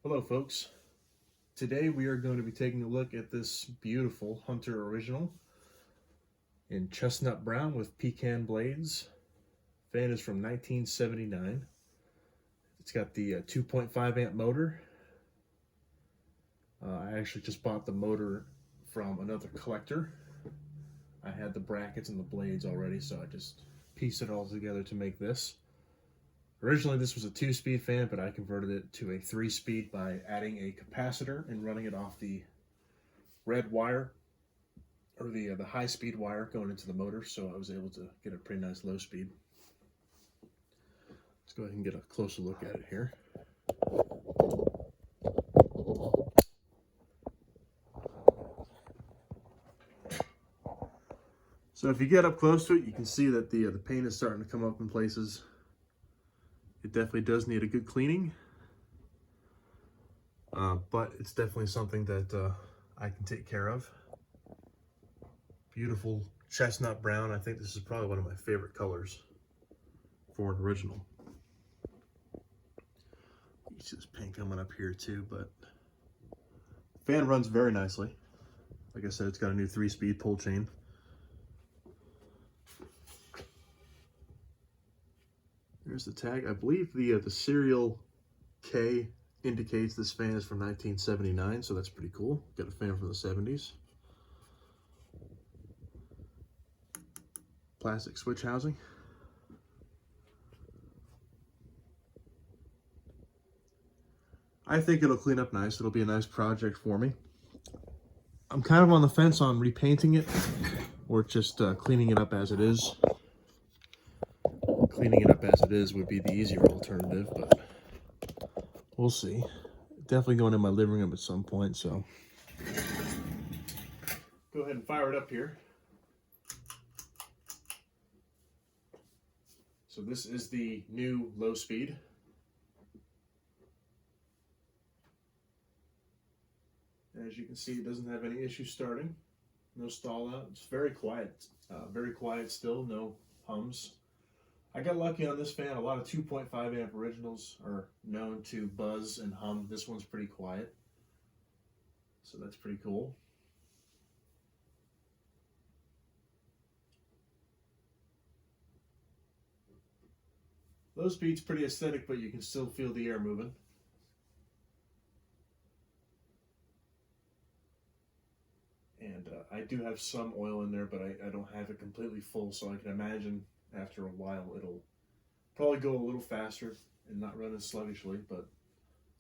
Hello folks, today we are going to be taking a look at this beautiful Hunter Original in chestnut brown with pecan blades. Fan is from 1979. It's got the 2.5 amp motor. I actually just bought the motor from another collector. I had the brackets and the blades already, so I just pieced it all together to make this. Originally this was a 2-speed fan, but I converted it to a 3-speed by adding a capacitor and running it off the red wire, or the high-speed wire going into the motor, so I was able to get a pretty nice low speed. Let's go ahead and get a closer look at it here. So if you get up close to it, you can see that the paint is starting to come up in places. It definitely does need a good cleaning, but it's definitely something that I can take care of. Beautiful chestnut brown. I think this is probably one of my favorite colors for an original. You see this paint coming up here too, but the fan runs very nicely. Like I said, it's got a new 3-speed pull chain. There's the tag. I believe the serial K indicates this fan is from 1979, so that's pretty cool. Got a fan from the 70s. Plastic switch housing. I think it'll clean up nice. It'll be a nice project for me. I'm kind of on the fence on repainting it or just cleaning it up as it is. Cleaning it up as it is would be the easier alternative, but we'll see. Definitely going in my living room at some point, so go ahead and fire it up here. So this is the new low speed. As you can see, it doesn't have any issues starting. No stall out. It's very quiet. Very quiet still. No hums. I got lucky on this fan. A lot of 2.5 amp originals are known to buzz and hum. This one's pretty quiet, so that's pretty cool. Low speed's pretty aesthetic, but you can still feel the air moving. And I do have some oil in there, but I don't have it completely full, so I can imagine after a while it'll probably go a little faster and not run as sluggishly, but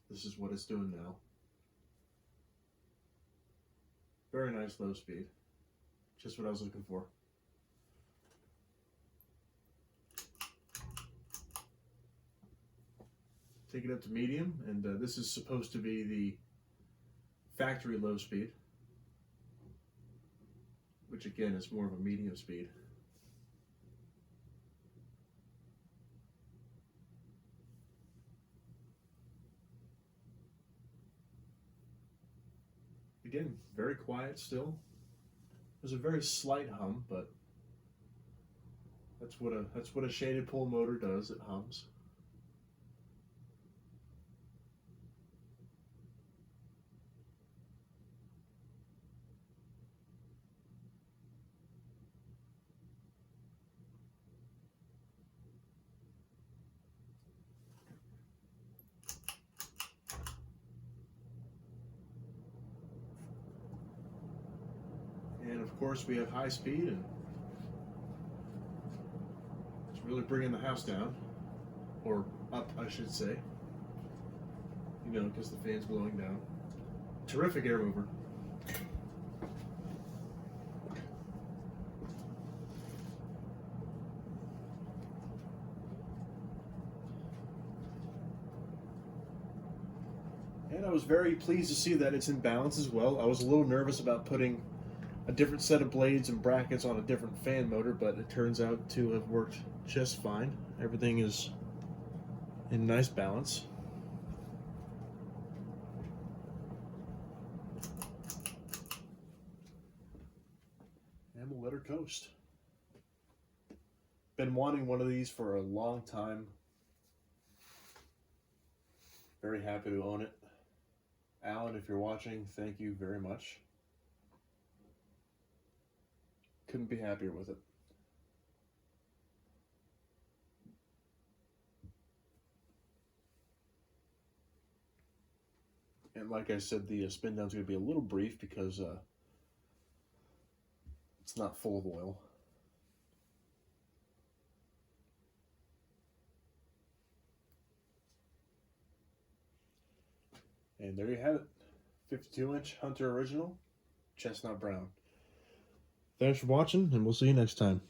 this is what it's doing now. Very nice low speed. Just what I was looking for. Take it up to medium, and this is supposed to be the factory low speed, which again is more of a medium speed. Again, very quiet still. There's a very slight hum, but that's what a shaded pull motor does. It hums. And of course we have high speed, and it's really bringing the house down, or up I should say, you know, because the fan's blowing down. Terrific air mover. And I was very pleased to see that it's in balance as well. I was a little nervous about putting a different set of blades and brackets on a different fan motor, but it turns out to have worked just fine. Everything is in nice balance. And we'll let her coast. Been wanting one of these for a long time. Very happy to own it. Alan, if you're watching, thank you very much. Couldn't be happier with it. And like I said, the spin down's going to be a little brief because it's not full of oil. And there you have it. 52-inch Hunter Original Chestnut Brown. Thanks for watching, and we'll see you next time.